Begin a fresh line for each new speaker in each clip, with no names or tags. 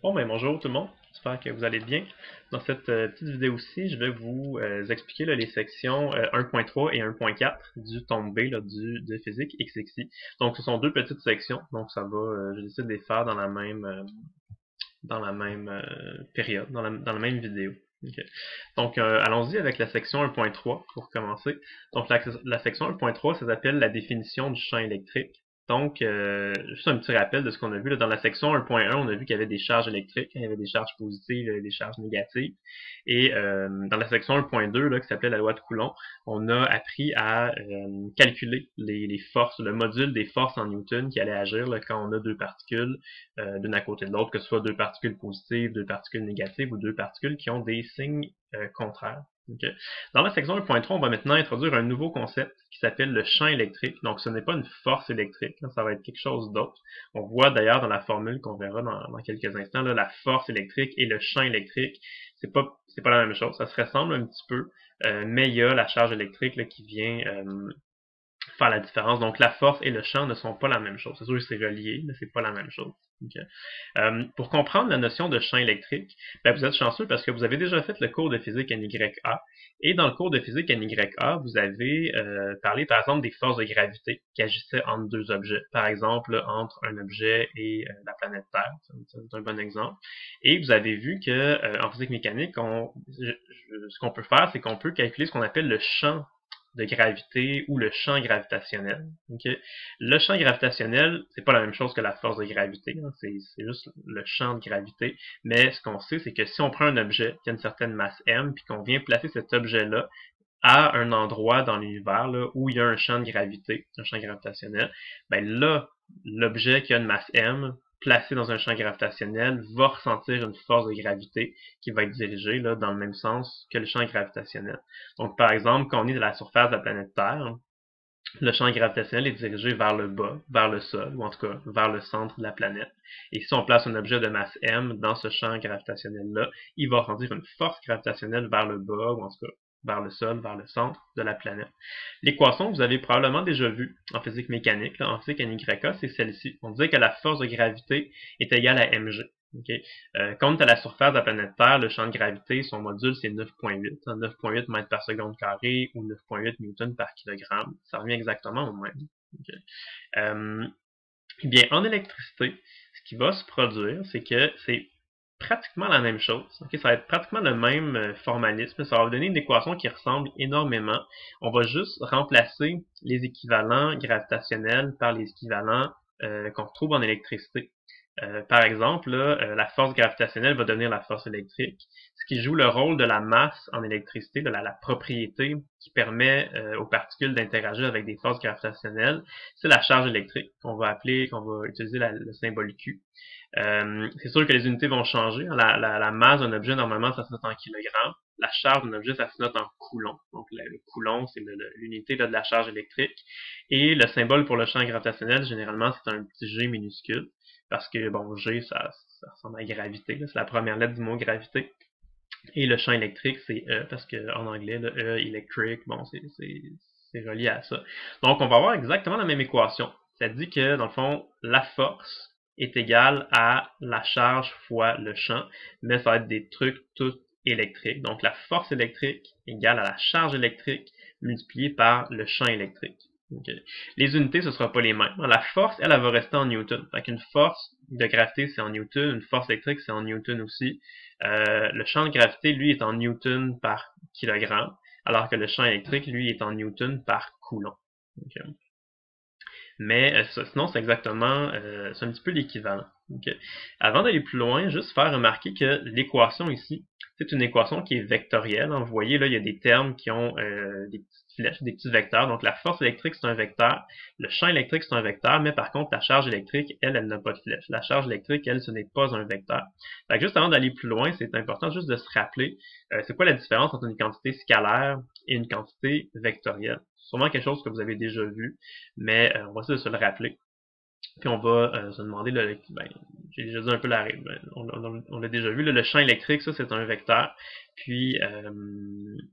Bon, ben bonjour tout le monde, j'espère que vous allez bien. Dans cette petite vidéo-ci, je vais vous expliquer là, les sections 1.3 et 1.4 du tome B là, de physique XXI. Donc, ce sont deux petites sections, donc ça va, je décide de les faire dans la même période, dans la même vidéo. Ok. Donc, allons-y avec la section 1.3 pour commencer. Donc, la section 1.3, ça s'appelle la définition du champ électrique. Donc, juste un petit rappel de ce qu'on a vu. Là. Dans la section 1.1, on a vu qu'il y avait des charges électriques, il y avait des charges positives, il y avait des charges négatives. Et dans la section 1.2, là, qui s'appelait la loi de Coulomb, on a appris à calculer les forces, le module des forces en Newton qui allait agir là, quand on a deux particules d'une à côté de l'autre, que ce soit deux particules positives, deux particules négatives ou deux particules qui ont des signes contraires. Okay. Dans la section 1.3, on va maintenant introduire un nouveau concept qui s'appelle le champ électrique. Donc, ce n'est pas une force électrique, ça va être quelque chose d'autre. On voit d'ailleurs dans la formule qu'on verra dans quelques instants, là, la force électrique et le champ électrique, c'est pas la même chose. Ça se ressemble un petit peu, mais il y a la charge électrique là, qui vient faire la différence. Donc, la force et le champ ne sont pas la même chose. C'est sûr que c'est relié, mais c'est pas la même chose. Okay. Pour comprendre la notion de champ électrique, ben, vous êtes chanceux parce que vous avez déjà fait le cours de physique NYA. Et dans le cours de physique NYA, vous avez parlé, par exemple, des forces de gravité qui agissaient entre deux objets. Par exemple, entre un objet et la planète Terre. C'est un bon exemple. Et vous avez vu que en physique mécanique, ce qu'on peut faire, c'est qu'on peut calculer ce qu'on appelle le champ de gravité ou le champ gravitationnel. Okay? Le champ gravitationnel, c'est pas la même chose que la force de gravité, hein, c'est juste le champ de gravité, mais ce qu'on sait, c'est que si on prend un objet qui a une certaine masse m, puis qu'on vient placer cet objet-là à un endroit dans l'univers là, où il y a un champ de gravité, un champ gravitationnel, ben là, l'objet qui a une masse m, placé dans un champ gravitationnel, va ressentir une force de gravité qui va être dirigée là, dans le même sens que le champ gravitationnel. Donc, par exemple, quand on est à la surface de la planète Terre, le champ gravitationnel est dirigé vers le bas, vers le sol, ou en tout cas vers le centre de la planète. Et si on place un objet de masse m dans ce champ gravitationnel-là, il va ressentir une force gravitationnelle vers le bas, ou en tout cas vers le sol, vers le centre de la planète. L'équation que vous avez probablement déjà vue en physique mécanique, là, en physique NYK, c'est celle-ci. On disait que la force de gravité est égale à mg. Okay. Quand on est à la surface de la planète Terre, le champ de gravité, son module, c'est 9.8. 9.8 mètres par seconde carré ou 9.8 newtons par kilogramme. Ça revient exactement au même. Okay. Eh bien, en électricité, ce qui va se produire, c'est que c'est pratiquement la même chose. Okay? Ça va être pratiquement le même formalisme. Ça va vous donner une équation qui ressemble énormément. On va juste remplacer les équivalents gravitationnels par les équivalents qu'on retrouve en électricité. Par exemple, là, la force gravitationnelle va devenir la force électrique, ce qui joue le rôle de la masse en électricité, de la propriété qui permet aux particules d'interagir avec des forces gravitationnelles, c'est la charge électrique qu'on va utiliser le symbole Q. C'est sûr que les unités vont changer. La masse d'un objet, normalement, ça se note en kilogrammes. La charge d'un objet, ça se note en coulomb. Donc, le coulomb, c'est l'unité de la charge électrique. Et le symbole pour le champ gravitationnel, généralement, c'est un petit g minuscule. Parce que, bon, G, ça ressemble à gravité. C'est la première lettre du mot gravité. Et le champ électrique, c'est E, parce que en anglais, le E, electric, bon, c'est relié à ça. Donc, on va avoir exactement la même équation. Ça dit que, dans le fond, la force est égale à la charge fois le champ, mais ça va être des trucs tous électriques. Donc, la force électrique égale à la charge électrique multipliée par le champ électrique. Okay. Les unités, ce ne sera pas les mêmes. La force, elle va rester en newton. Fait qu'une force de gravité, c'est en newton. Une force électrique, c'est en newton aussi. Le champ de gravité, lui, est en newton par kilogramme, alors que le champ électrique, lui, est en newton par coulomb. Okay. Mais sinon, c'est exactement, c'est un petit peu l'équivalent. Okay. Avant d'aller plus loin, juste faire remarquer que l'équation ici, c'est une équation qui est vectorielle. Vous voyez, là, il y a des termes qui ont des petites flèches, des petits vecteurs. Donc, la force électrique, c'est un vecteur. Le champ électrique, c'est un vecteur. Mais par contre, la charge électrique, elle n'a pas de flèche. La charge électrique, elle, ce n'est pas un vecteur. Donc, juste avant d'aller plus loin, c'est important juste de se rappeler, c'est quoi la différence entre une quantité scalaire et une quantité vectorielle. C'est sûrement quelque chose que vous avez déjà vu, mais on va essayer de se le rappeler. Puis on va se demander, j'ai déjà dit un peu on l'a déjà vu, le champ électrique, ça c'est un vecteur. Puis,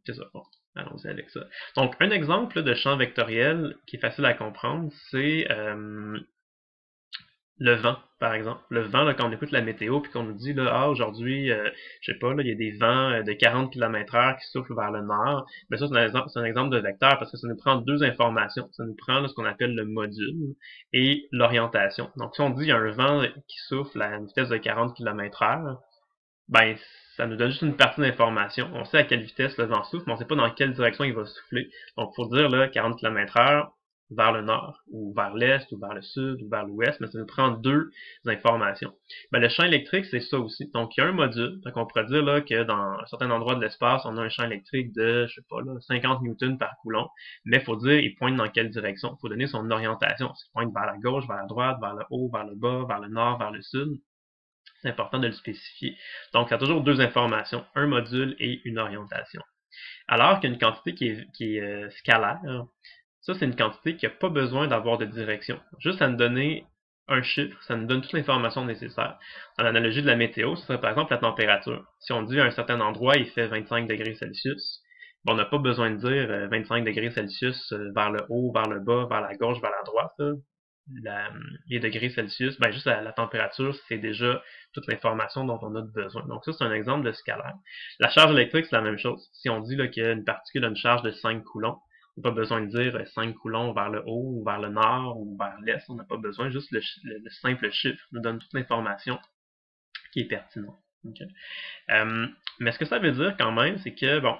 c'est ça, bon, allons-y avec ça. Donc, un exemple là, de champ vectoriel qui est facile à comprendre, c'est le vent, par exemple. Le vent, là, quand on écoute la météo, puis qu'on nous dit, là, ah, aujourd'hui, je sais pas, là, il y a des vents de 40 km/h qui soufflent vers le nord. Mais ça, c'est un exemple de vecteur parce que ça nous prend deux informations. Ça nous prend là, ce qu'on appelle le module et l'orientation. Donc, si on dit il y a un vent qui souffle à une vitesse de 40 km/h, ben, ça nous donne juste une partie d'information. On sait à quelle vitesse le vent souffle, mais on sait pas dans quelle direction il va souffler. Donc, il faut dire là, 40 km/h vers le nord, ou vers l'est, ou vers le sud, ou vers l'ouest, mais ça nous prend deux informations. Ben, le champ électrique, c'est ça aussi. Donc, il y a un module. Donc, on pourrait dire là, que dans un certain endroit de l'espace, on a un champ électrique de, je sais pas, là, 50 newtons par coulomb. Mais il faut dire, il pointe dans quelle direction. Il faut donner son orientation. Est-ce qu'il pointe vers la gauche, vers la droite, vers le haut, vers le bas, vers le nord, vers le sud? C'est important de le spécifier. Donc, il y a toujours deux informations, un module et une orientation. Alors qu'une quantité qui est scalaire, ça, c'est une quantité qui n'a pas besoin d'avoir de direction. Juste à nous donner un chiffre, ça nous donne toute l'information nécessaire. Dans l'analogie de la météo, ce serait par exemple la température. Si on dit à un certain endroit, il fait 25 degrés Celsius, on n'a pas besoin de dire 25 degrés Celsius vers le haut, vers le bas, vers la gauche, vers la droite. Les degrés Celsius, ben juste la température, c'est déjà toute l'information dont on a besoin. Donc ça, c'est un exemple de scalaire. La charge électrique, c'est la même chose. Si on dit qu'une particule a une charge de 5 coulombs, on n'a pas besoin de dire 5 coulombs vers le haut, ou vers le nord, ou vers l'est. On n'a pas besoin, juste le simple chiffre nous donne toute l'information qui est pertinente. Okay. Mais ce que ça veut dire quand même, c'est que, bon,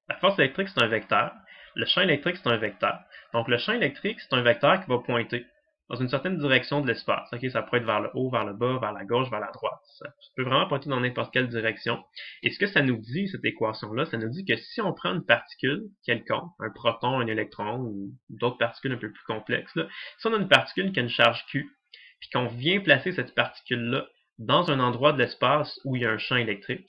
la force électrique, c'est un vecteur. Le champ électrique, c'est un vecteur. Donc, le champ électrique, c'est un vecteur qui va pointer dans une certaine direction de l'espace. Okay? Ça peut être vers le haut, vers le bas, vers la gauche, vers la droite. Ça peut vraiment pointer dans n'importe quelle direction. Et ce que ça nous dit, cette équation-là, ça nous dit que si on prend une particule quelconque, un proton, un électron, ou d'autres particules un peu plus complexes, là, si on a une particule qui a une charge Q, puis qu'on vient placer cette particule-là dans un endroit de l'espace où il y a un champ électrique,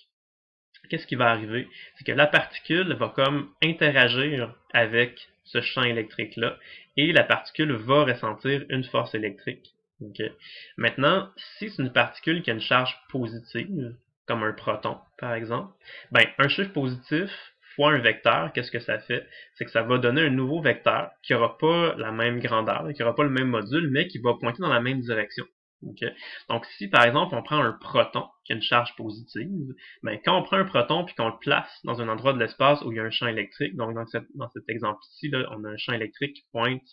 qu'est-ce qui va arriver? C'est que la particule va comme interagir avec ce champ électrique-là et la particule va ressentir une force électrique. Okay. Maintenant, si c'est une particule qui a une charge positive, comme un proton par exemple, ben, un chiffre positif fois un vecteur, qu'est-ce que ça fait? C'est que ça va donner un nouveau vecteur qui n'aura pas la même grandeur, qui n'aura pas le même module, mais qui va pointer dans la même direction. Okay. Donc, si par exemple on prend un proton qui a une charge positive, ben, quand on prend un proton puis qu'on le place dans un endroit de l'espace où il y a un champ électrique, donc dans cet exemple ici, là, on a un champ électrique qui pointe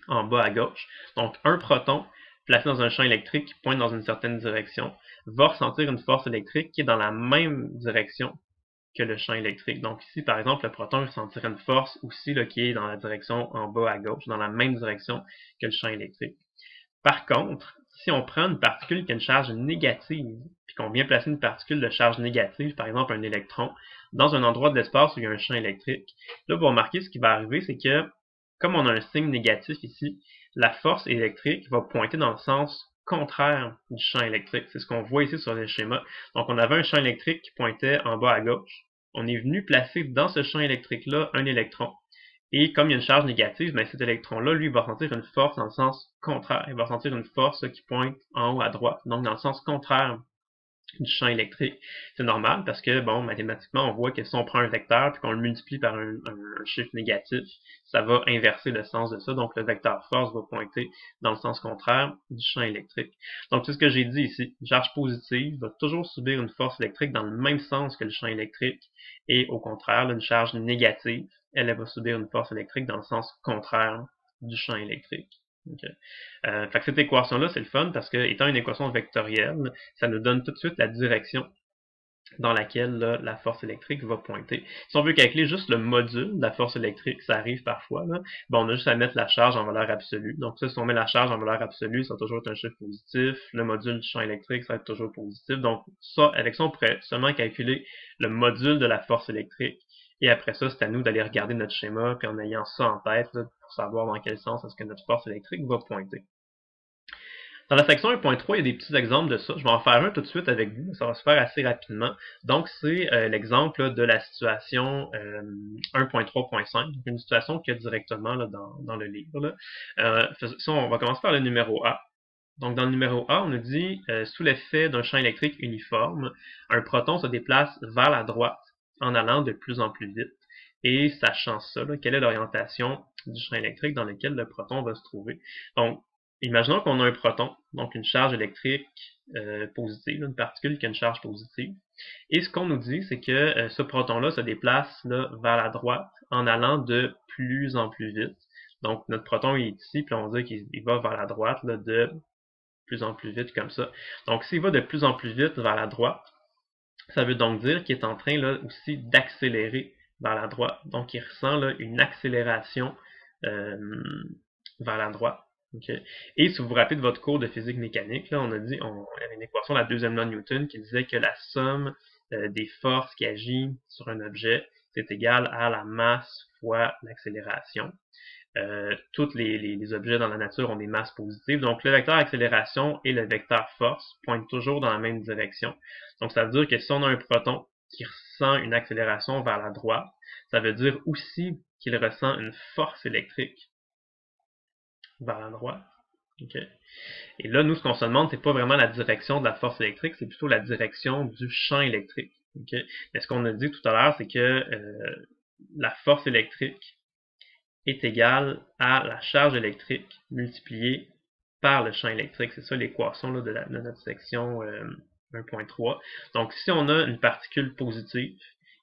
en bas à gauche. Donc, un proton placé dans un champ électrique qui pointe dans une certaine direction va ressentir une force électrique qui est dans la même direction que le champ électrique. Donc ici, par exemple, le proton ressentirait une force aussi là, qui est dans la direction en bas à gauche, dans la même direction que le champ électrique. Par contre, si on prend une particule qui a une charge négative, puis qu'on vient placer une particule de charge négative, par exemple un électron, dans un endroit de l'espace où il y a un champ électrique, là, vous remarquez ce qui va arriver, c'est que, comme on a un signe négatif ici, la force électrique va pointer dans le sens contraire du champ électrique. C'est ce qu'on voit ici sur le schéma. Donc, on avait un champ électrique qui pointait en bas à gauche. On est venu placer dans ce champ électrique-là un électron. Et comme il y a une charge négative, ben cet électron-là, lui, va sentir une force dans le sens contraire. Il va sentir une force qui pointe en haut à droite, donc dans le sens contraire du champ électrique. C'est normal parce que, bon, mathématiquement, on voit que si on prend un vecteur et qu'on le multiplie par un chiffre négatif, ça va inverser le sens de ça. Donc, le vecteur force va pointer dans le sens contraire du champ électrique. Donc, c'est ce que j'ai dit ici. Une charge positive va toujours subir une force électrique dans le même sens que le champ électrique. Et au contraire, là, une charge négative, elle va subir une force électrique dans le sens contraire du champ électrique. Okay. Fait que cette équation-là, c'est le fun parce que, étant une équation vectorielle, ça nous donne tout de suite la direction dans laquelle là, la force électrique va pointer. Si on veut calculer juste le module de la force électrique, ça arrive parfois, là, ben on a juste à mettre la charge en valeur absolue. Donc ça, si on met la charge en valeur absolue, ça va toujours être un chiffre positif. Le module du champ électrique, ça va être toujours positif. Donc ça, avec ça, on pourrait seulement calculer le module de la force électrique. Et après ça, c'est à nous d'aller regarder notre schéma, puis en ayant ça en tête, là, pour savoir dans quel sens est-ce que notre force électrique va pointer. Dans la section 1.3, il y a des petits exemples de ça. Je vais en faire un tout de suite avec vous. Ça va se faire assez rapidement. Donc, c'est l'exemple de la situation 1.3.5. Donc, une situation qu'il y a directement là, dans le livre. Là. On va commencer par le numéro A. Donc, dans le numéro A, on nous dit, sous l'effet d'un champ électrique uniforme, un proton se déplace vers la droite en allant de plus en plus vite. Et sachant ça, là, quelle est l'orientation du champ électrique dans lequel le proton va se trouver. Donc, imaginons qu'on a un proton, donc une charge électrique positive, une particule qui a une charge positive. Et ce qu'on nous dit, c'est que ce proton-là se déplace là, vers la droite en allant de plus en plus vite. Donc notre proton il est ici, puis on dit qu'il va vers la droite là, de plus en plus vite comme ça. Donc s'il va de plus en plus vite vers la droite, ça veut donc dire qu'il est en train là, aussi d'accélérer vers la droite. Donc il ressent là, une accélération vers la droite. Okay. Et si vous vous rappelez de votre cours de physique mécanique, là, on a dit, on avait une équation de la deuxième loi de Newton qui disait que la somme des forces qui agissent sur un objet, c'est égal à la masse fois l'accélération. Tous les objets dans la nature ont des masses positives. Donc le vecteur accélération et le vecteur force pointent toujours dans la même direction. Donc ça veut dire que si on a un proton qui ressent une accélération vers la droite, ça veut dire aussi qu'il ressent une force électrique vers la droite. Okay. Et là, nous, ce qu'on se demande, c'est pas vraiment la direction de la force électrique, c'est plutôt la direction du champ électrique. Okay. Et ce qu'on a dit tout à l'heure, c'est que la force électrique est égale à la charge électrique multipliée par le champ électrique. C'est ça l'équation de notre section 1.3. Donc, si on a une particule positive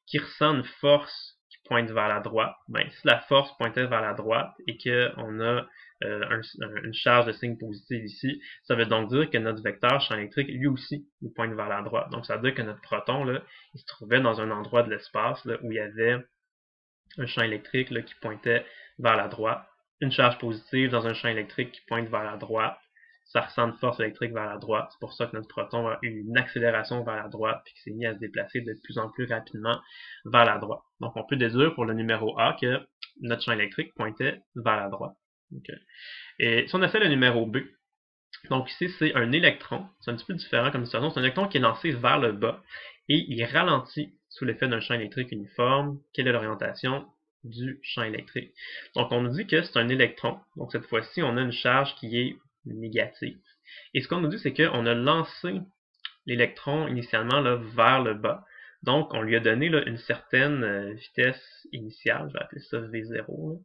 qui ressent une force qui pointe vers la droite, ben, si la force pointait vers la droite et qu'on a une charge de signe positif ici, ça veut donc dire que notre vecteur champ électrique, lui aussi, il pointe vers la droite. Donc, ça veut dire que notre proton, là, il se trouvait dans un endroit de l'espace où il y avait un champ électrique là, qui pointait vers la droite. Une charge positive dans un champ électrique qui pointe vers la droite. Ça ressent une force électrique vers la droite. C'est pour ça que notre proton a eu une accélération vers la droite et qu'il s'est mis à se déplacer de plus en plus rapidement vers la droite. Donc, on peut déduire pour le numéro A que notre champ électrique pointait vers la droite. Okay. Et si on essaie le numéro B, donc ici, c'est un électron. C'est un petit peu différent comme situation. C'est un électron qui est lancé vers le bas et il ralentit sous l'effet d'un champ électrique uniforme. Quelle est l'orientation du champ électrique? Donc, on nous dit que c'est un électron. Donc, cette fois-ci, on a une charge qui est négative. Et ce qu'on nous dit, c'est qu'on a lancé l'électron initialement là, vers le bas. Donc, on lui a donné là, une certaine vitesse initiale, je vais appeler ça V0, là,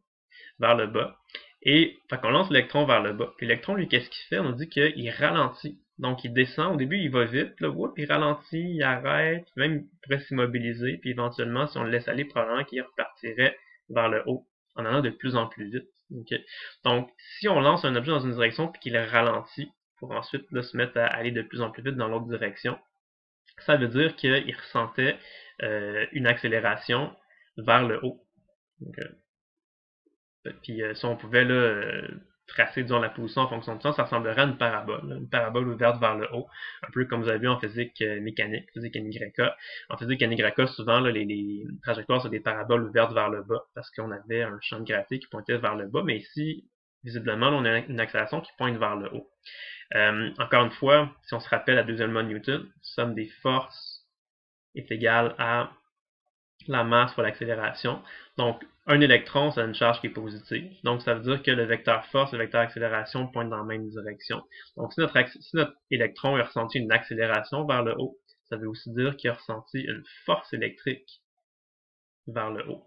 vers le bas. Et, fait qu'on lance l'électron vers le bas. Puis l'électron, lui, qu'est-ce qu'il fait? On dit qu'il ralentit. Donc, il descend. Au début, il va vite, là, puis il ralentit, il arrête, même il pourrait s'immobiliser. Puis éventuellement, si on le laisse aller, probablement qu'il repartirait vers le haut, en allant de plus en plus vite. Okay. Donc, si on lance un objet dans une direction, puis qu'il ralentit, pour ensuite là, se mettre à aller de plus en plus vite dans l'autre direction, ça veut dire qu'il ressentait une accélération vers le haut. Okay. Puis si on pouvait là, tracer disons, la position en fonction de ça, ça ressemblerait à une parabole ouverte vers le haut, un peu comme vous avez vu en physique mécanique, physique NYK. En physique NYK, souvent, là, les trajectoires, c'est des paraboles ouvertes vers le bas, parce qu'on avait un champ de gravité qui pointait vers le bas, mais ici, visiblement, là, on a une accélération qui pointe vers le haut. Encore une fois, si on se rappelle la deuxième loi de Newton, somme des forces est égale à la masse fois l'accélération. Donc, un électron, ça a une charge qui est positive. Donc, ça veut dire que le vecteur force et le vecteur accélération pointent dans la même direction. Donc, si notre électron a ressenti une accélération vers le haut, ça veut aussi dire qu'il a ressenti une force électrique vers le haut.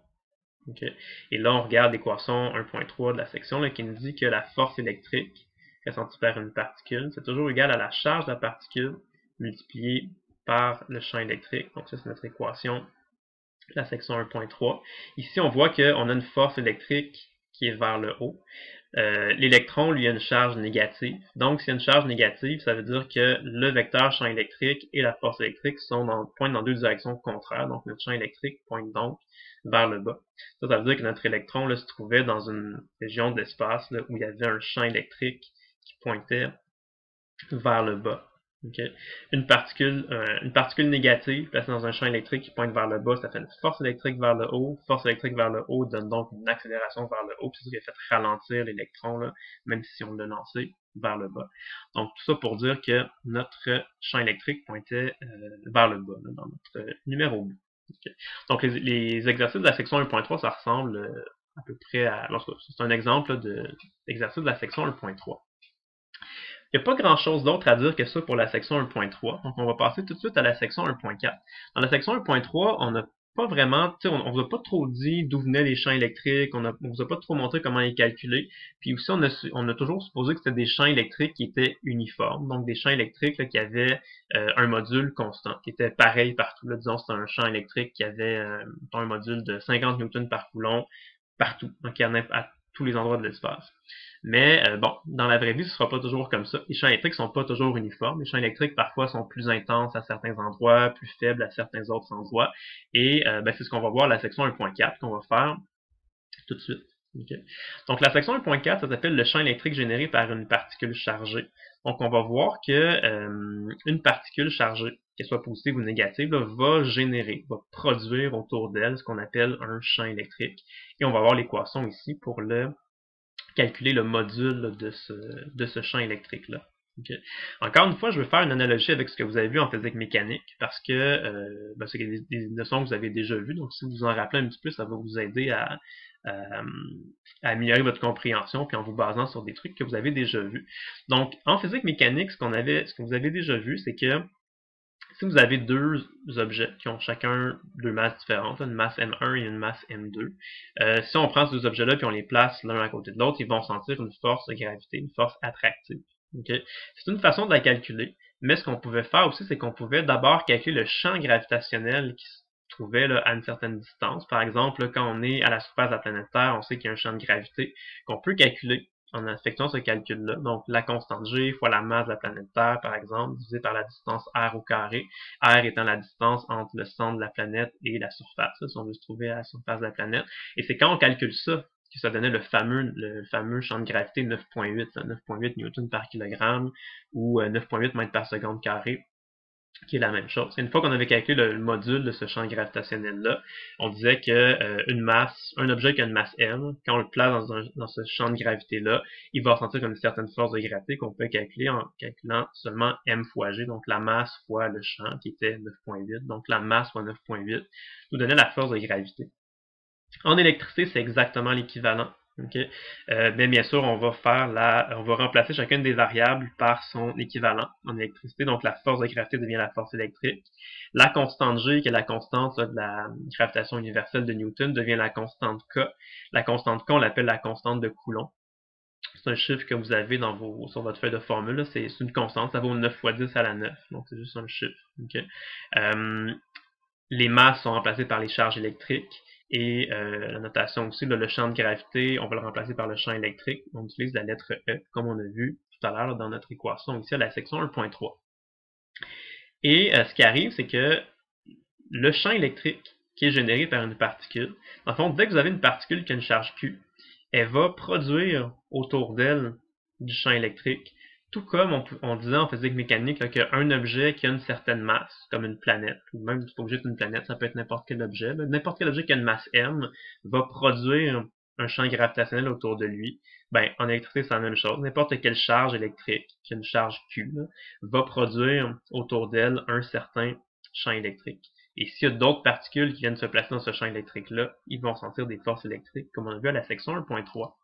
Okay. Et là, on regarde l'équation 1.3 de la section là, qui nous dit que la force électrique ressentie par une particule, c'est toujours égal à la charge de la particule multipliée par le champ électrique. Donc, ça, c'est notre équation la section 1.3. Ici, on voit qu'on a une force électrique qui est vers le haut. L'électron, lui, a une charge négative. Donc, s'il y a une charge négative, ça veut dire que le vecteur champ électrique et la force électrique pointent dans deux directions contraires. Donc, notre champ électrique pointe donc vers le bas. Ça veut dire que notre électron là, se trouvait dans une région de l'espace où il y avait un champ électrique qui pointait vers le bas. Okay. Une particule négative placée dans un champ électrique qui pointe vers le bas, ça fait une force électrique vers le haut. Force électrique vers le haut donne donc une accélération vers le haut. C'est ça qui a fait ralentir l'électron, même si on l'a lancé vers le bas. Donc tout ça pour dire que notre champ électrique pointait vers le bas, dans notre numéro B. Okay. Donc les exercices de la section 1.3, ça ressemble à peu près à... C'est un exemple d'exercice de la section 1.3. Il n'y a pas grand-chose d'autre à dire que ça pour la section 1.3. Donc, on va passer tout de suite à la section 1.4. Dans la section 1.3, on a pas vraiment, tu sais, on vous a pas trop dit d'où venaient les champs électriques, on vous a pas trop montré comment les calculer. Puis aussi, on a toujours supposé que c'était des champs électriques qui étaient uniformes, donc des champs électriques là, qui avaient un module constant, qui était pareil partout. Là, disons, c'était un champ électrique qui avait un module de 50 newtons par coulomb partout, donc il y en a à tous les endroits de l'espace. Mais bon, dans la vraie vie, ce sera pas toujours comme ça. Les champs électriques sont pas toujours uniformes. Les champs électriques parfois sont plus intenses à certains endroits, plus faibles à certains autres endroits. Et ben, c'est ce qu'on va voir à la section 1.4 qu'on va faire tout de suite. Okay. Donc la section 1.4, ça s'appelle le champ électrique généré par une particule chargée. Donc on va voir que une particule chargée, qu'elle soit positive ou négative, là, va générer, va produire autour d'elle ce qu'on appelle un champ électrique. Et on va voir l'équation ici pour calculer le module de ce champ électrique-là. Okay. Encore une fois, je vais faire une analogie avec ce que vous avez vu en physique mécanique, parce que ben, c'est des notions que vous avez déjà vues, donc si vous en rappelez un petit peu, ça va vous aider à améliorer votre compréhension, puis en vous basant sur des trucs que vous avez déjà vus. Donc, en physique mécanique, ce que vous avez déjà vu, c'est que si vous avez deux objets qui ont chacun deux masses différentes, une masse M1 et une masse M2, si on prend ces deux objets-là et on les place l'un à côté de l'autre, ils vont sentir une force de gravité, une force attractive. Okay? C'est une façon de la calculer, mais ce qu'on pouvait faire aussi, c'est qu'on pouvait d'abord calculer le champ gravitationnel qui se trouvait là, à une certaine distance. Par exemple, là, quand on est à la surface de la planète Terre, on sait qu'il y a un champ de gravité qu'on peut calculer en effectuant ce calcul-là. Donc, la constante G fois la masse de la planète Terre, par exemple, divisé par la distance R au carré. R étant la distance entre le centre de la planète et la surface, si on veut se trouver à la surface de la planète. Et c'est quand on calcule ça que ça donnait le fameux champ de gravité 9.8, 9.8 newtons par kilogramme ou 9.8 mètres par seconde carré, qui est la même chose. Une fois qu'on avait calculé le module de ce champ gravitationnel-là, on disait que un objet qui a une masse m, quand on le place dans ce champ de gravité-là, il va ressentir une certaine force de gravité qu'on peut calculer en calculant seulement m fois g, donc la masse fois le champ qui était 9.8, donc la masse fois 9.8 nous donnait la force de gravité. En électricité, c'est exactement l'équivalent. Okay? Mais bien sûr, on va remplacer chacune des variables par son équivalent en électricité. Donc, la force de gravité devient la force électrique. La constante G, qui est la constante là, de la gravitation universelle de Newton, devient la constante K. La constante K, on l'appelle la constante de Coulomb. C'est un chiffre que vous avez sur votre feuille de formule. C'est une constante, ça vaut 9 fois 10 à la 9. Donc, c'est juste un chiffre. Okay? Les masses sont remplacées par les charges électriques. Et la notation aussi, là, le champ de gravité, on va le remplacer par le champ électrique. On utilise la lettre E, comme on a vu tout à l'heure dans notre équation ici à la section 1.3. Et ce qui arrive, c'est que le champ électrique qui est généré par une particule, dans le fond, dès que vous avez une particule qui a une charge Q, elle va produire autour d'elle du champ électrique, tout comme on disait en physique mécanique qu'un objet qui a une certaine masse, comme une planète, ou même c'est pas obligé d'être une planète, ça peut être n'importe quel objet, n'importe quel objet qui a une masse m va produire un champ gravitationnel autour de lui. Ben, en électricité, c'est la même chose. N'importe quelle charge électrique, qui a une charge Q, là, va produire autour d'elle un certain champ électrique. Et s'il y a d'autres particules qui viennent se placer dans ce champ électrique-là, ils vont sentir des forces électriques, comme on a vu à la section 1.3.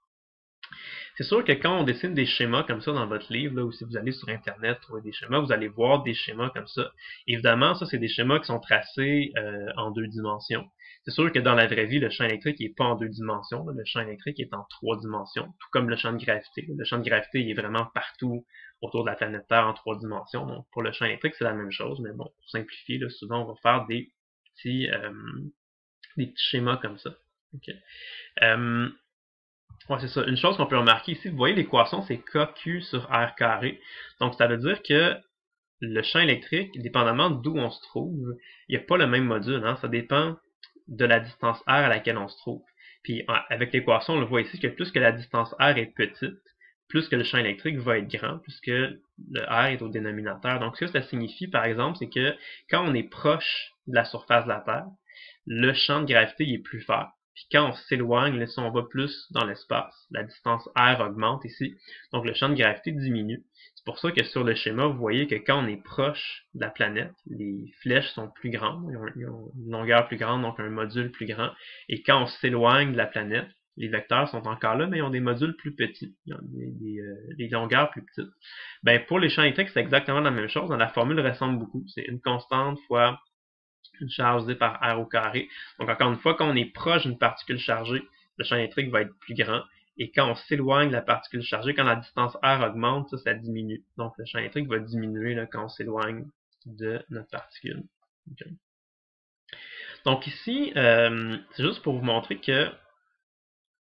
C'est sûr que quand on dessine des schémas comme ça dans votre livre, là, ou si vous allez sur Internet trouver des schémas, vous allez voir des schémas comme ça. Évidemment, ça, c'est des schémas qui sont tracés en deux dimensions. C'est sûr que dans la vraie vie, le champ électrique n'est pas en deux dimensions. Là. Le champ électrique est en trois dimensions, tout comme le champ de gravité. Le champ de gravité il est vraiment partout autour de la planète Terre en trois dimensions. Donc, pour le champ électrique, c'est la même chose, mais bon, pour simplifier, là, souvent, on va faire des petits schémas comme ça. Okay. Ouais, c'est ça. Une chose qu'on peut remarquer ici, vous voyez l'équation, c'est KQ sur R carré. Donc, ça veut dire que le champ électrique, dépendamment d'où on se trouve, il n'y a pas le même module. Hein? Ça dépend de la distance R à laquelle on se trouve. Puis, avec l'équation, on le voit ici que plus que la distance R est petite, plus que le champ électrique va être grand, puisque le R est au dénominateur. Donc, ce que ça signifie, par exemple, c'est que quand on est proche de la surface de la Terre, le champ de gravité est plus fort. Puis quand on s'éloigne, si on va plus dans l'espace, la distance R augmente ici, donc le champ de gravité diminue. C'est pour ça que sur le schéma, vous voyez que quand on est proche de la planète, les flèches sont plus grandes, ils ont une longueur plus grande, donc un module plus grand. Et quand on s'éloigne de la planète, les vecteurs sont encore là, mais ils ont des modules plus petits, ils ont des longueurs plus petites. Ben, pour les champs électriques, c'est exactement la même chose. La formule ressemble beaucoup. C'est une constante fois une charge divisée par r au carré. Donc encore une fois, quand on est proche d'une particule chargée, le champ électrique va être plus grand. Et quand on s'éloigne de la particule chargée, quand la distance r augmente, ça diminue. Donc le champ électrique va diminuer là, quand on s'éloigne de notre particule. Okay. Donc ici, c'est juste pour vous montrer que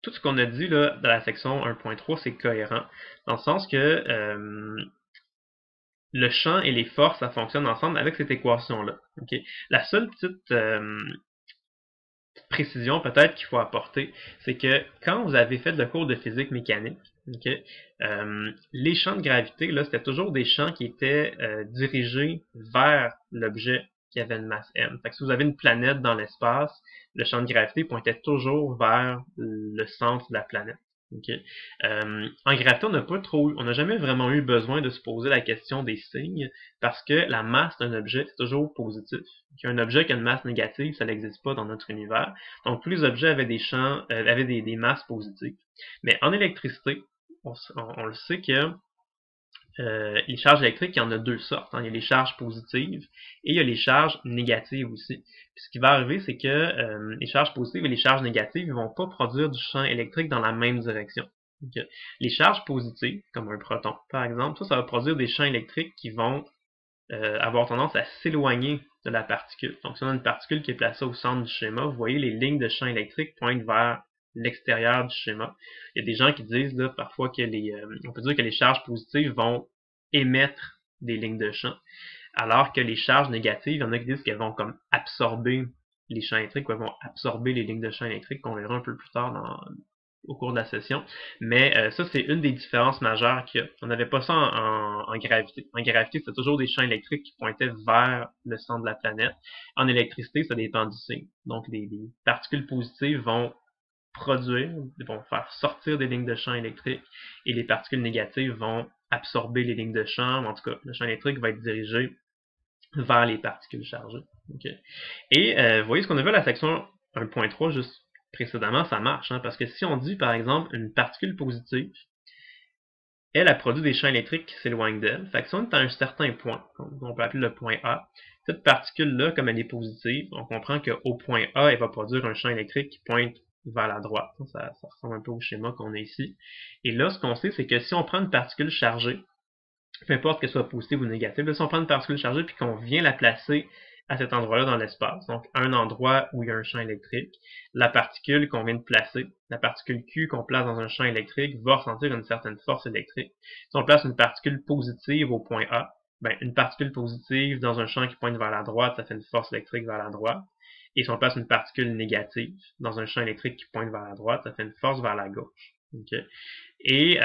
tout ce qu'on a dit là, dans la section 1.3, c'est cohérent, dans le sens que le champ et les forces, ça fonctionne ensemble avec cette équation-là. Okay? La seule petite précision peut-être qu'il faut apporter, c'est que quand vous avez fait le cours de physique mécanique, okay, les champs de gravité, là, c'était toujours des champs qui étaient dirigés vers l'objet qui avait une masse m. Fait que si vous avez une planète dans l'espace, le champ de gravité pointait toujours vers le centre de la planète. Okay. En gravité, on n'a jamais vraiment eu besoin de se poser la question des signes parce que la masse d'un objet, c'est toujours positif. Un objet qui a une masse négative, ça n'existe pas dans notre univers. Donc, tous les objets avaient des champs, avaient des masses positives. Mais en électricité, on le sait que les charges électriques, il y en a deux sortes. Hein. Il y a les charges positives et il y a les charges négatives aussi. Puis ce qui va arriver, c'est que les charges positives et les charges négatives ne vont pas produire du champ électrique dans la même direction. Donc, les charges positives, comme un proton par exemple, ça va produire des champs électriques qui vont avoir tendance à s'éloigner de la particule. Donc si on a une particule qui est placée au centre du schéma, vous voyez les lignes de champ électrique pointent vers l'extérieur du schéma. Il y a des gens qui disent là, parfois que on peut dire que les charges positives vont émettre des lignes de champ, alors que les charges négatives, il y en a qui disent qu'elles vont comme absorber les champs électriques, ou elles vont absorber les lignes de champ électrique, qu'on verra un peu plus tard au cours de la session. Mais ça, c'est une des différences majeures qu'il y a. On n'avait pas ça en gravité. En gravité, c'était toujours des champs électriques qui pointaient vers le centre de la planète. En électricité, ça dépend du signe. Donc, les particules positives vont vont faire sortir des lignes de champ électriques et les particules négatives vont absorber les lignes de champ. En tout cas, le champ électrique va être dirigé vers les particules chargées. Okay. Et vous voyez ce qu'on a vu à la section 1.3 juste précédemment, ça marche. Hein, parce que si on dit, par exemple, une particule positive, elle a produit des champs électriques qui s'éloignent d'elle. Fait que si on est à un certain point, on peut appeler le point A, cette particule-là, comme elle est positive, on comprend qu'au point A, elle va produire un champ électrique qui pointe vers la droite. Ça ressemble un peu au schéma qu'on a ici. Et là, ce qu'on sait, c'est que si on prend une particule chargée, peu importe qu'elle soit positive ou négative, là, si on prend une particule chargée puis qu'on vient la placer à cet endroit-là dans l'espace, donc un endroit où il y a un champ électrique, la particule qu'on vient de placer, la particule Q qu'on place dans un champ électrique, va ressentir une certaine force électrique. Si on place une particule positive au point A, ben, une particule positive dans un champ qui pointe vers la droite, ça fait une force électrique vers la droite. Et si on place une particule négative dans un champ électrique qui pointe vers la droite, ça fait une force vers la gauche. Okay? Et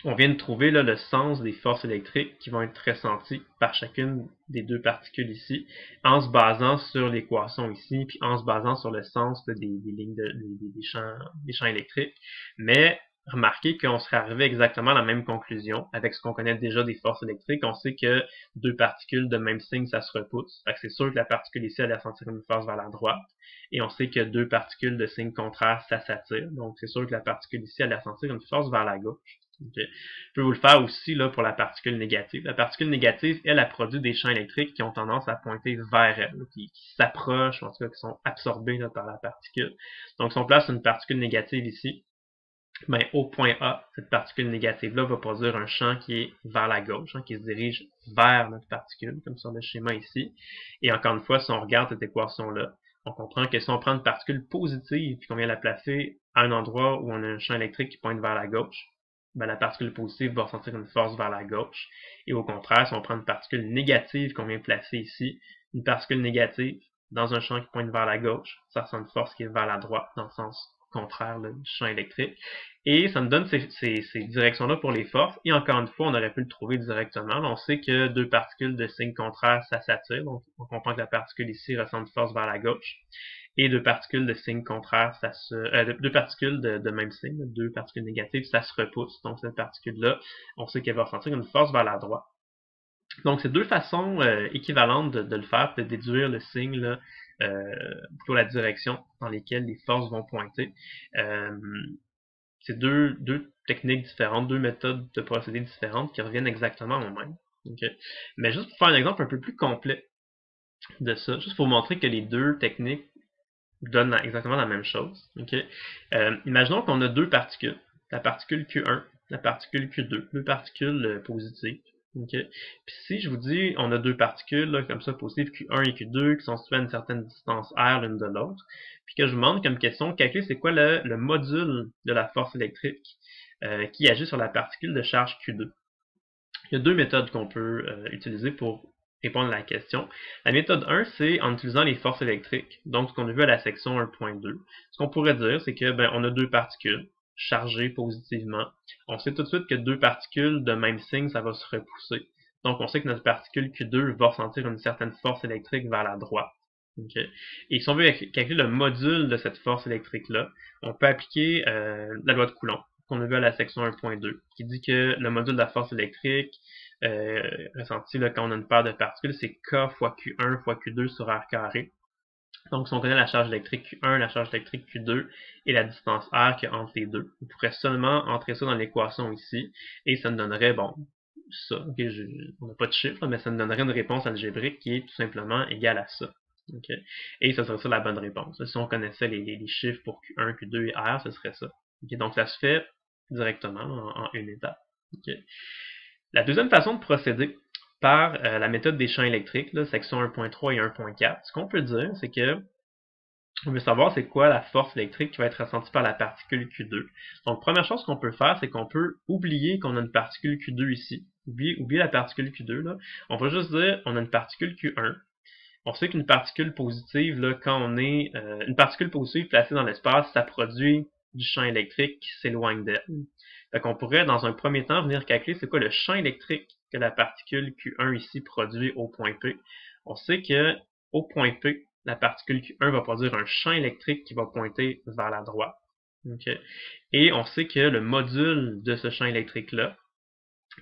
on vient de trouver là, le sens des forces électriques qui vont être ressenties par chacune des deux particules ici, en se basant sur l'équation ici, puis en se basant sur le sens des lignes des champs électriques. Mais remarquez qu'on serait arrivé exactement à la même conclusion avec ce qu'on connaît déjà des forces électriques. On sait que deux particules de même signe, ça se repousse. Fait que c'est sûr que la particule ici, elle va sentir une force vers la droite. Et on sait que deux particules de signe contraire, ça s'attire. Donc c'est sûr que la particule ici, elle va sentir une force vers la gauche. Okay. Je peux vous le faire aussi là, pour la particule négative. La particule négative, elle a produit des champs électriques qui ont tendance à pointer vers elle, là, qui s'approchent, en tout cas qui sont absorbés là, par la particule. Donc si on place une particule négative ici, ben, au point A, cette particule négative-là va produire un champ qui est vers la gauche, hein, qui se dirige vers notre particule, comme sur le schéma ici. Et encore une fois, si on regarde cette équation-là, on comprend que si on prend une particule positive et qu'on vient la placer à un endroit où on a un champ électrique qui pointe vers la gauche, ben, la particule positive va ressentir une force vers la gauche. Et au contraire, si on prend une particule négative qu'on vient placer ici, une particule négative dans un champ qui pointe vers la gauche, ça ressent une force qui est vers la droite, dans le sens contraire là, du champ électrique. Et ça nous donne ces directions-là pour les forces. Et encore une fois, on aurait pu le trouver directement. On sait que deux particules de signe contraire, ça s'attire. Donc, on comprend que la particule ici ressent une force vers la gauche. Et deux particules de signe contraire, deux particules de même signe, deux particules négatives, ça se repousse. Donc cette particule-là, on sait qu'elle va ressentir une force vers la droite. Donc c'est deux façons équivalentes de le faire, de déduire le signe, là, plutôt la direction dans lesquelles les forces vont pointer. C'est deux techniques différentes, deux méthodes de procédés différentes qui reviennent exactement au même. Okay? Mais juste pour faire un exemple un peu plus complet, de ça, juste pour vous montrer que les deux techniques donnent exactement la même chose. Okay? Imaginons qu'on a deux particules, la particule Q1, la particule Q2, deux particules positives. Okay? Puis si je vous dis on a deux particules là, comme ça positives Q1 et Q2 qui sont situées à une certaine distance R l'une de l'autre, puis que je vous demande comme question, calculer c'est quoi le module de la force électrique qui agit sur la particule de charge Q2. Il y a deux méthodes qu'on peut utiliser pour répondre à la question. La méthode 1, c'est en utilisant les forces électriques, donc ce qu'on a vu à la section 1.2. Ce qu'on pourrait dire, c'est que on a deux particules chargées positivement. On sait tout de suite que deux particules de même signe, ça va se repousser. Donc on sait que notre particule Q2 va ressentir une certaine force électrique vers la droite. Okay. Et si on veut calculer le module de cette force électrique-là, on peut appliquer la loi de Coulomb, qu'on a vu à la section 1.2, qui dit que le module de la force électrique ressenti là, quand on a une paire de particules, c'est K fois Q1 fois Q2 sur R carré. Donc, si on connaît la charge électrique Q1, la charge électrique Q2 et la distance R qu'il y a entre les deux, on pourrait seulement entrer ça dans l'équation ici, et ça nous donnerait, bon, ça, okay, on n'a pas de chiffre, mais ça nous donnerait une réponse algébrique qui est tout simplement égale à ça. Okay. Et ça serait ça la bonne réponse. Si on connaissait les chiffres pour Q1, Q2 et R, ce serait ça. Okay. Donc, ça se fait directement en une étape. Okay. La deuxième façon de procéder par la méthode des champs électriques, là, section 1.3 et 1.4, ce qu'on peut dire, c'est que on veut savoir c'est quoi la force électrique qui va être ressentie par la particule Q2. Donc, première chose qu'on peut faire, c'est qu'on peut oublier qu'on a une particule Q2 ici. Oublier la particule Q2, là. On va juste dire on a une particule Q1. On sait qu'une particule positive, là, quand on est une particule positive placée dans l'espace, ça produit du champ électrique qui s'éloigne d'elle. Fait qu'on pourrait, dans un premier temps, venir calculer c'est quoi le champ électrique que la particule Q1 ici produit au point P. On sait que au point P, la particule Q1 va produire un champ électrique qui va pointer vers la droite. Okay. Et on sait que le module de ce champ électrique-là,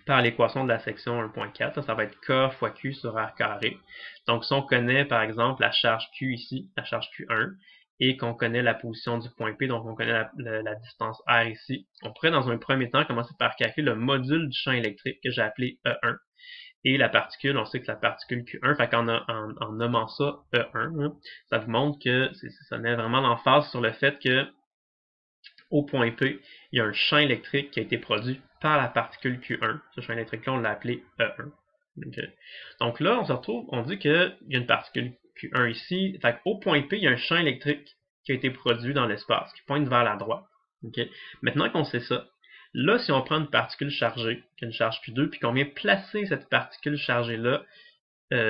par l'équation de la section 1.4, ça va être K fois Q sur R carré. Donc, si on connaît, par exemple, la charge Q ici, la charge Q1, et qu'on connaît la position du point P, donc on connaît la distance R ici, on pourrait, dans un premier temps, commencer par calculer le module du champ électrique que j'ai appelé E1. Et la particule, on sait que la particule Q1, fait qu'en en nommant ça E1, hein, ça vous montre que ça met vraiment l'emphase sur le fait que au point P, il y a un champ électrique qui a été produit par la particule Q1. Ce champ électrique-là, on l'a appelé E1. Okay. Donc là, on se retrouve, on dit qu'il y a une particule Q1 ici. Fait qu'au point P, il y a un champ électrique qui a été produit dans l'espace, qui pointe vers la droite. Okay. Maintenant qu'on sait ça, là, si on prend une particule chargée, qui est une charge Q2, puis qu'on vient placer cette particule chargée-là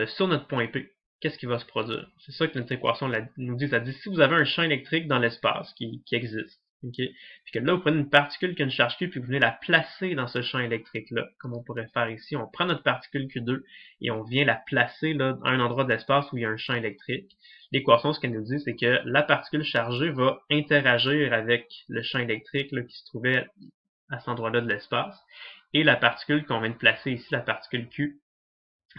sur notre point P, qu'est-ce qui va se produire? C'est ça que notre équation nous dit. Ça dit si vous avez un champ électrique dans l'espace qui existe, okay, puis que là, vous prenez une particule qui a une charge Q, puis vous venez la placer dans ce champ électrique-là, comme on pourrait faire ici. On prend notre particule Q2 et on vient la placer là, à un endroit de l'espace où il y a un champ électrique. L'équation, ce qu'elle nous dit, c'est que la particule chargée va interagir avec le champ électrique là, qui se trouvait à cet endroit-là de l'espace. Et la particule qu'on vient de placer ici, la particule Q,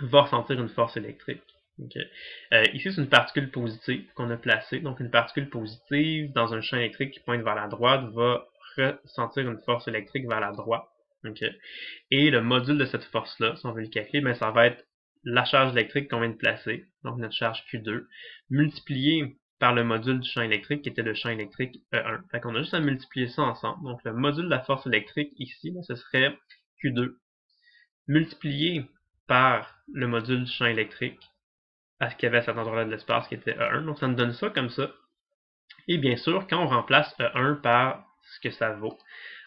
va ressentir une force électrique. Okay. Ici, c'est une particule positive qu'on a placée. Donc, une particule positive dans un champ électrique qui pointe vers la droite va ressentir une force électrique vers la droite. Okay. Et le module de cette force-là, si on veut le calculer, ça va être la charge électrique qu'on vient de placer, donc notre charge Q2, multiplié par le module du champ électrique qui était le champ électrique E1. Fait qu'on a juste à multiplier ça ensemble. Donc, le module de la force électrique ici, là, ce serait Q2 multiplié par le module du champ électrique à ce qu'il y avait à cet endroit-là de l'espace qui était E1. Donc ça nous donne ça comme ça. Et bien sûr, quand on remplace E1 par ce que ça vaut,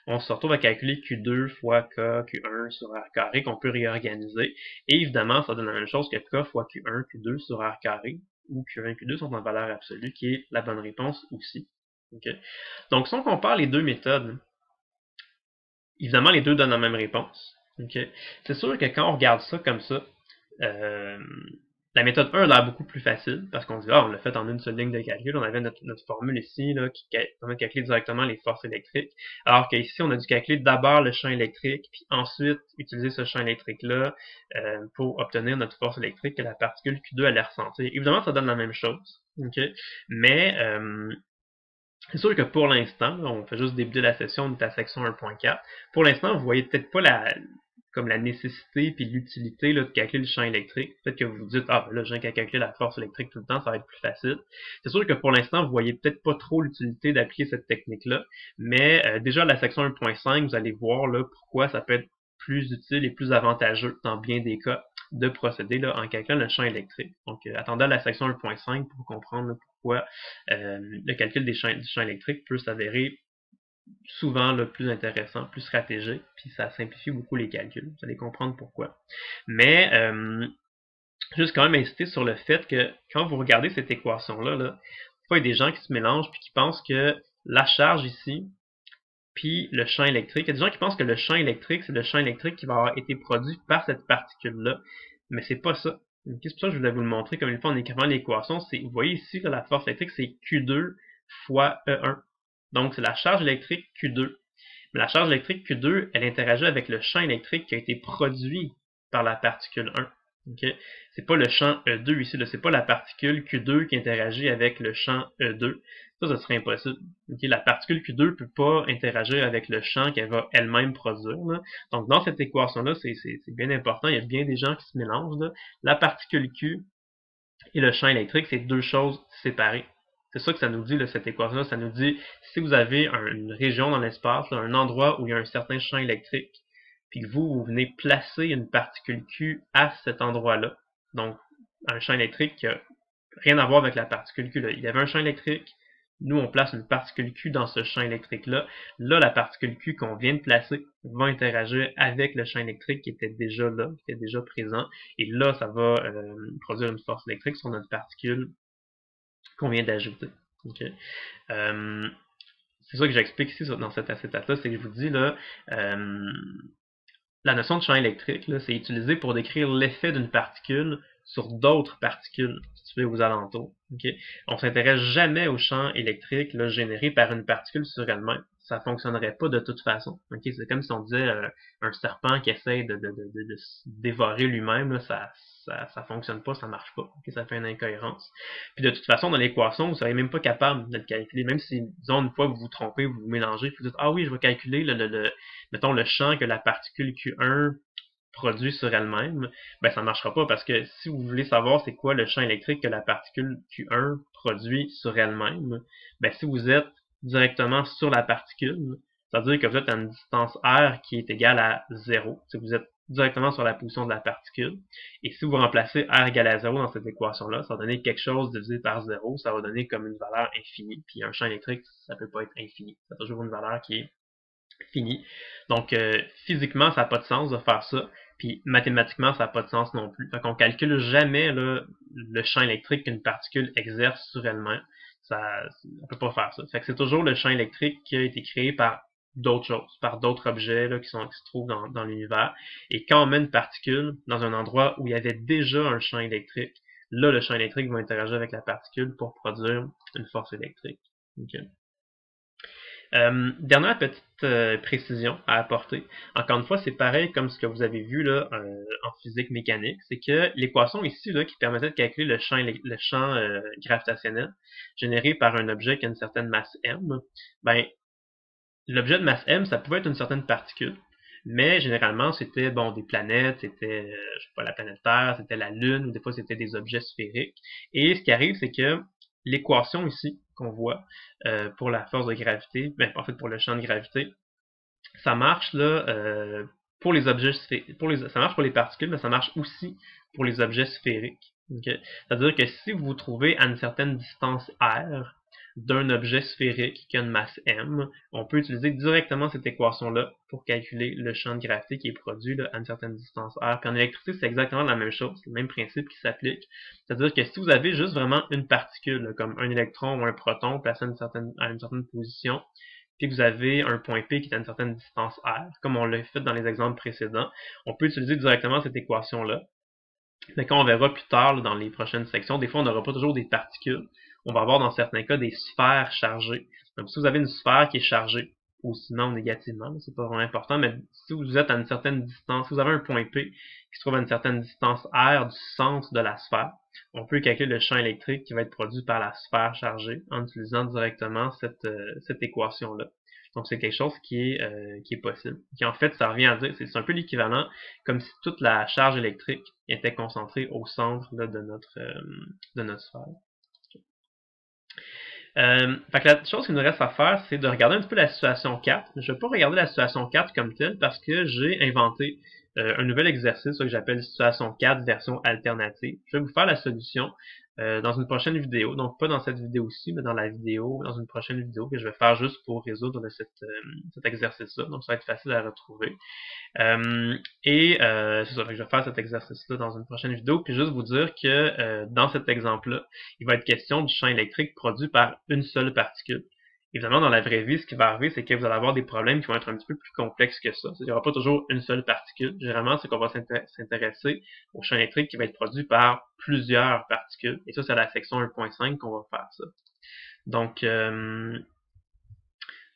on se retrouve à calculer Q2 fois K, Q1 sur R carré qu'on peut réorganiser. Et évidemment, ça donne la même chose que K fois Q1, Q2 sur R carré, où Q1 et Q2 sont en valeur absolue, qui est la bonne réponse aussi. Okay. Donc si on compare les deux méthodes, évidemment les deux donnent la même réponse. Okay. C'est sûr que quand on regarde ça comme ça, la méthode 1 a l'air beaucoup plus facile, parce qu'on dit, on l'a fait en une seule ligne de calcul, on avait notre formule ici, là, qui permet de calculer directement les forces électriques, alors qu'ici, on a dû calculer d'abord le champ électrique, puis ensuite utiliser ce champ électrique-là pour obtenir notre force électrique que la particule Q2 allait ressentir. Évidemment, ça donne la même chose, okay? Mais c'est sûr que pour l'instant, on fait juste débuter la session, on est à section 1.4, pour l'instant, vous voyez peut-être pas comme la nécessité puis l'utilité de calculer le champ électrique. Peut-être que vous vous dites, ah, ben là, j'ai qu'à calculer la force électrique tout le temps, ça va être plus facile. C'est sûr que pour l'instant, vous voyez peut-être pas trop l'utilité d'appliquer cette technique-là, mais déjà à la section 1.5, vous allez voir là, pourquoi ça peut être plus utile et plus avantageux dans bien des cas de procéder là, en calculant le champ électrique. Donc, attendez à la section 1.5 pour comprendre là, pourquoi le calcul du champ électrique peut s'avérer souvent le plus intéressant, plus stratégique, puis ça simplifie beaucoup les calculs. Vous allez comprendre pourquoi. Mais, juste quand même insister sur le fait que quand vous regardez cette équation-là, là, il y a des gens qui se mélangent puis qui pensent que la charge ici, puis le champ électrique. Il y a des gens qui pensent que le champ électrique, c'est le champ électrique qui va avoir été produit par cette particule-là. Mais c'est pas ça. C'est pour ça que je voulais vous le montrer comme une fois en écrivant l'équation. Vous voyez ici que la force électrique, c'est Q2 fois E1. Donc, c'est la charge électrique Q2. Mais la charge électrique Q2, elle interagit avec le champ électrique qui a été produit par la particule 1. Okay? C'est pas le champ E2 ici, c'est pas la particule Q2 qui interagit avec le champ E2. Ça serait impossible. Okay? La particule Q2 ne peut pas interagir avec le champ qu'elle va elle-même produire. Là. Donc, dans cette équation-là, c'est bien important. Il y a bien des gens qui se mélangent. Là. La particule Q et le champ électrique, c'est deux choses séparées. C'est ça que ça nous dit, là, cette équation-là. Ça nous dit, si vous avez une région dans l'espace, un endroit où il y a un certain champ électrique, puis que vous venez placer une particule Q à cet endroit-là, donc un champ électrique qui n'a rien à voir avec la particule Q. Là. Il y avait un champ électrique, nous on place une particule Q dans ce champ électrique-là. Là, la particule Q qu'on vient de placer va interagir avec le champ électrique qui était déjà là, qui était déjà présent, et là, ça va produire une force électrique sur notre particule qu'on vient d'ajouter. Okay. C'est ça que j'explique ici dans cet acétate-là, c'est que je vous dis là, la notion de champ électrique, c'est utilisé pour décrire l'effet d'une particule sur d'autres particules situées aux alentours. Okay? On s'intéresse jamais au champ électrique là, généré par une particule sur elle-même. Ça fonctionnerait pas de toute façon. Okay? C'est comme si on disait un serpent qui essaie de se dévorer lui-même, ça fonctionne pas, ça marche pas. Okay? Ça fait une incohérence. Puis de toute façon, dans l'équation, vous serez même pas capable de le calculer. Même si, disons, une fois que vous vous trompez, vous vous mélangez, vous dites, ah oui, je vais calculer mettons le champ que la particule Q1 produit sur elle-même, ben ça ne marchera pas parce que si vous voulez savoir c'est quoi le champ électrique que la particule Q1 produit sur elle-même, ben si vous êtes directement sur la particule, ça veut dire que vous êtes à une distance R qui est égale à 0. Si vous êtes directement sur la position de la particule. Et si vous remplacez R égale à 0 dans cette équation-là, ça va donner quelque chose divisé par 0, ça va donner comme une valeur infinie. Puis un champ électrique, ça ne peut pas être infini. Ça a toujours une valeur qui est finie. Donc, physiquement, ça n'a pas de sens de faire ça. Puis mathématiquement, ça n'a pas de sens non plus. Fait qu'on calcule jamais là, le champ électrique qu'une particule exerce sur elle-même. On peut pas faire ça. Fait que c'est toujours le champ électrique qui a été créé par d'autres choses, par d'autres objets là, qui se trouvent dans l'univers. Et quand on met une particule dans un endroit où il y avait déjà un champ électrique, là, le champ électrique va interagir avec la particule pour produire une force électrique. Okay. Dernière petite précision à apporter. Encore une fois, c'est pareil comme ce que vous avez vu là, en physique mécanique. C'est que l'équation ici là, qui permettait de calculer le champ gravitationnel généré par un objet qui a une certaine masse m, ben, l'objet de masse m, ça pouvait être une certaine particule. Mais généralement, c'était bon des planètes, c'était je sais pas, la planète Terre, c'était la Lune, ou des fois c'était des objets sphériques. Et ce qui arrive, c'est que l'équation ici qu'on voit pour la force de gravité, ben, en fait pour le champ de gravité, ça marche là pour les objets sphériques, ça marche pour les particules, mais ça marche aussi pour les objets sphériques. Okay? C'est-à-dire que si vous vous trouvez à une certaine distance r d'un objet sphérique qui a une masse m, on peut utiliser directement cette équation-là pour calculer le champ de gravité qui est produit là, à une certaine distance r. Puis en électricité, c'est exactement la même chose, c'est le même principe qui s'applique. C'est-à-dire que si vous avez juste vraiment une particule, là, comme un électron ou un proton placé à une certaine position, puis que vous avez un point P qui est à une certaine distance r, comme on l'a fait dans les exemples précédents, on peut utiliser directement cette équation-là. Mais quand on verra plus tard là, dans les prochaines sections, des fois on n'aura pas toujours des particules. On va avoir dans certains cas des sphères chargées. Donc si vous avez une sphère qui est chargée, positivement ou négativement, c'est pas vraiment important, mais si vous êtes à une certaine distance, si vous avez un point P qui se trouve à une certaine distance r du centre de la sphère, on peut calculer le champ électrique qui va être produit par la sphère chargée en utilisant directement cette équation-là. Donc c'est quelque chose qui est possible. Qui en fait, ça revient à dire, c'est un peu l'équivalent, comme si toute la charge électrique était concentrée au centre là, de notre sphère. Fait que la chose qu'il nous reste à faire, c'est de regarder un petit peu la situation 4. Je ne vais pas regarder la situation 4 comme telle parce que j'ai inventé un nouvel exercice que j'appelle situation 4 version alternative. Je vais vous faire la solution dans une prochaine vidéo. Donc pas dans cette vidéo-ci, mais dans une prochaine vidéo que je vais faire juste pour résoudre cet exercice-là. Donc ça va être facile à retrouver. C'est ça, je vais faire cet exercice-là dans une prochaine vidéo, puis juste vous dire que dans cet exemple-là, il va être question du champ électrique produit par une seule particule. Évidemment, dans la vraie vie, ce qui va arriver, c'est que vous allez avoir des problèmes qui vont être un petit peu plus complexes que ça. Il n'y aura pas toujours une seule particule. Généralement, c'est qu'on va s'intéresser au champ électrique qui va être produit par plusieurs particules. Et ça, c'est à la section 1.5 qu'on va faire ça. Donc,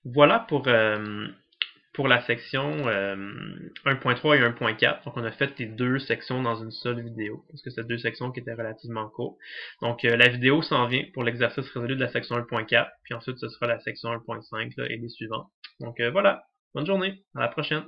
voilà pour la section 1.3 et 1.4. Donc on a fait les deux sections dans une seule vidéo, parce que c'est deux sections qui étaient relativement courtes. Donc la vidéo s'en vient pour l'exercice résolu de la section 1.4, puis ensuite ce sera la section 1.5 et les suivants. Donc voilà, bonne journée, à la prochaine.